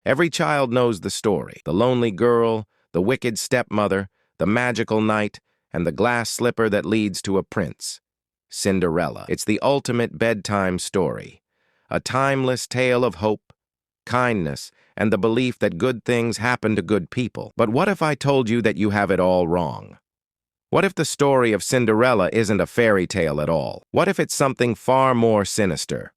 Every child knows the story: the lonely girl, the wicked stepmother, the magical knight, and the glass slipper that leads to a prince. Cinderella. It's the ultimate bedtime story. A timeless tale of hope, kindness, and the belief that good things happen to good people. But what if I told you that you have it all wrong? What if the story of Cinderella isn't a fairy tale at all? What if it's something far more sinister?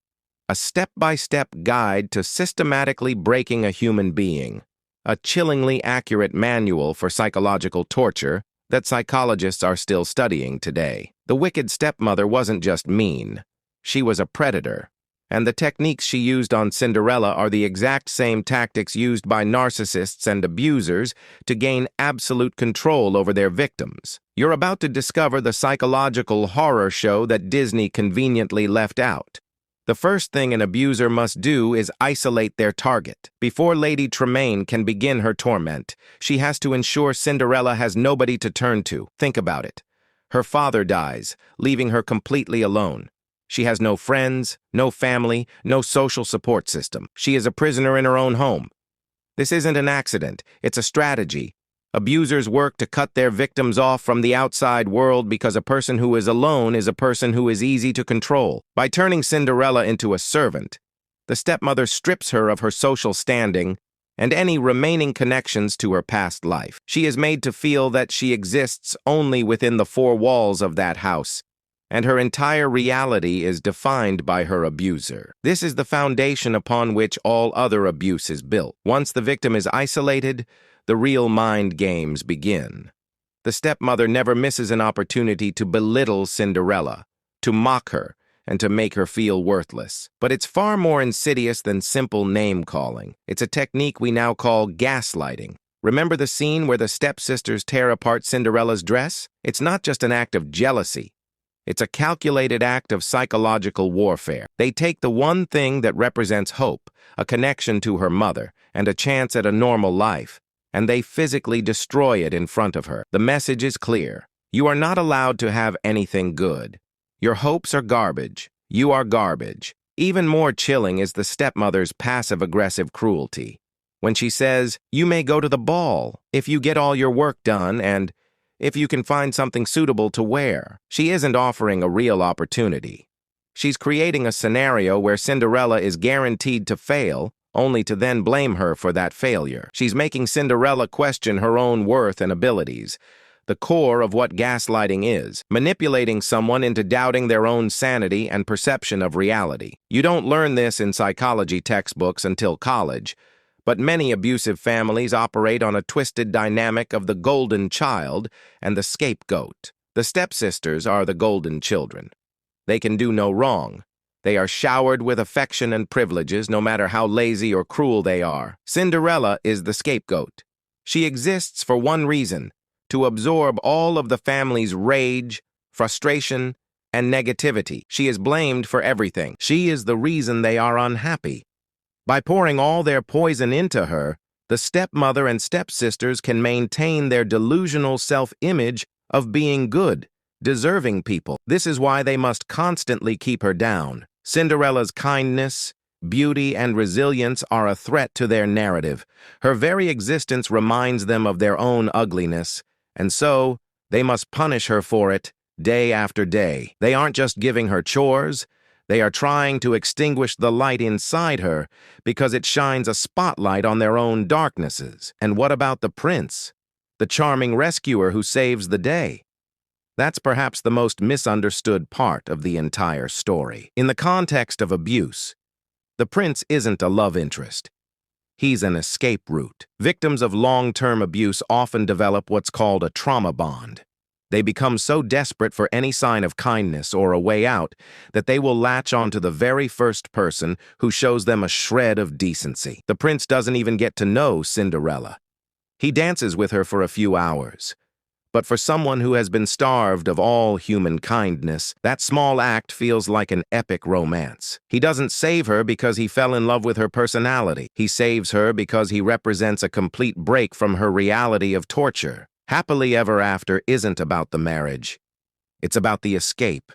A step-by-step guide to systematically breaking a human being. A chillingly accurate manual for psychological torture that psychologists are still studying today. The wicked stepmother wasn't just mean. She was a predator. And the techniques she used on Cinderella are the exact same tactics used by narcissists and abusers to gain absolute control over their victims. You're about to discover the psychological horror show that Disney conveniently left out. The first thing an abuser must do is isolate their target. Before Lady Tremaine can begin her torment, she has to ensure Cinderella has nobody to turn to. Think about it. Her father dies, leaving her completely alone. She has no friends, no family, no social support system. She is a prisoner in her own home. This isn't an accident, it's a strategy. Abusers work to cut their victims off from the outside world because a person who is alone is a person who is easy to control. By turning Cinderella into a servant, the stepmother strips her of her social standing and any remaining connections to her past life. She is made to feel that she exists only within the four walls of that house, and her entire reality is defined by her abuser. This is the foundation upon which all other abuse is built. Once the victim is isolated, the real mind games begin. The stepmother never misses an opportunity to belittle Cinderella, to mock her, and to make her feel worthless. But it's far more insidious than simple name-calling. It's a technique we now call gaslighting. Remember the scene where the stepsisters tear apart Cinderella's dress? It's not just an act of jealousy. It's a calculated act of psychological warfare. They take the one thing that represents hope, a connection to her mother, and a chance at a normal life, and they physically destroy it in front of her. The message is clear. You are not allowed to have anything good. Your hopes are garbage. You are garbage. Even more chilling is the stepmother's passive-aggressive cruelty. When she says, "You may go to the ball if you get all your work done and if you can find something suitable to wear," she isn't offering a real opportunity. She's creating a scenario where Cinderella is guaranteed to fail, only to then blame her for that failure. She's making Cinderella question her own worth and abilities, the core of what gaslighting is, manipulating someone into doubting their own sanity and perception of reality. You don't learn this in psychology textbooks until college, but many abusive families operate on a twisted dynamic of the golden child and the scapegoat. The stepsisters are the golden children. They can do no wrong. They are showered with affection and privileges, no matter how lazy or cruel they are. Cinderella is the scapegoat. She exists for one reason: to absorb all of the family's rage, frustration, and negativity. She is blamed for everything. She is the reason they are unhappy. By pouring all their poison into her, the stepmother and stepsisters can maintain their delusional self-image of being good, deserving people. This is why they must constantly keep her down. Cinderella's kindness, beauty, and resilience are a threat to their narrative. Her very existence reminds them of their own ugliness, and so they must punish her for it day after day. They aren't just giving her chores. They are trying to extinguish the light inside her because it shines a spotlight on their own darknesses. And what about the prince, the charming rescuer who saves the day? That's perhaps the most misunderstood part of the entire story. In the context of abuse, the prince isn't a love interest. He's an escape route. Victims of long-term abuse often develop what's called a trauma bond. They become so desperate for any sign of kindness or a way out that they will latch onto the very first person who shows them a shred of decency. The prince doesn't even get to know Cinderella. He dances with her for a few hours. But for someone who has been starved of all human kindness, that small act feels like an epic romance. He doesn't save her because he fell in love with her personality. He saves her because he represents a complete break from her reality of torture. Happily Ever After isn't about the marriage. It's about the escape.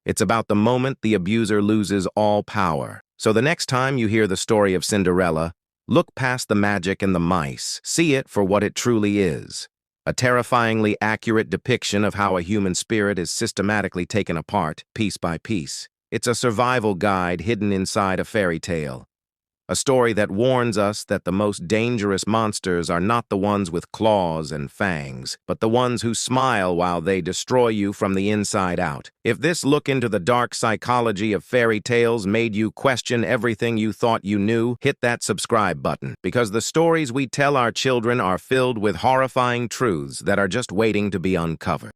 It's about the moment the abuser loses all power. So the next time you hear the story of Cinderella, Look past the magic and the mice. See it for what it truly is. A terrifyingly accurate depiction of how a human spirit is systematically taken apart, piece by piece. It's a survival guide hidden inside a fairy tale. A story that warns us that the most dangerous monsters are not the ones with claws and fangs, but the ones who smile while they destroy you from the inside out. If this look into the dark psychology of fairy tales made you question everything you thought you knew, hit that subscribe button, because the stories we tell our children are filled with horrifying truths that are just waiting to be uncovered.